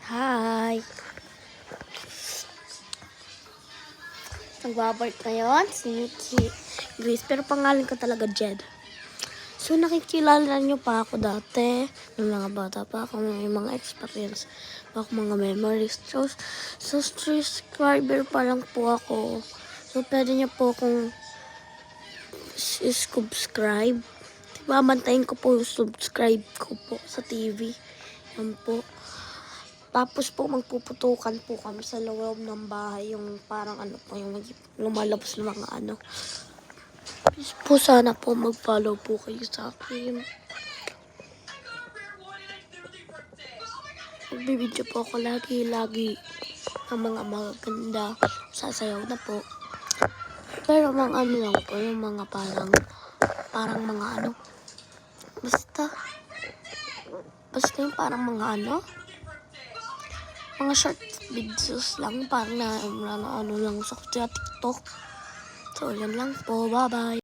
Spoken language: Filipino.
Hi! Nagbabart ngayon si Nikki Grace, pero pangalan ko talaga Jed. So nakikilala niyo pa ako dati, ng mga bata pa ako, may mga experience pa ako, mga memories. So subscriber pa lang po ako. So pwede niyo po akong subscribe. Diba, bantayin ko po yung subscribe ko po sa TV. Yan po. Tapos po, magpuputukan po kami sa loob ng bahay. Yung parang ano po, yung lumalabas ng mga ano. Please po, sana po mag-follow po kayo sa akin. Nagbibideo po ako lagi ng mga maganda. Sasayaw na po. Pero mga ano lang po, yung mga parang mga ano. Basta yung parang mga ano. Mga short videos lang, parang na ano lang sa TikTok. So, yan lang po. Bye-bye.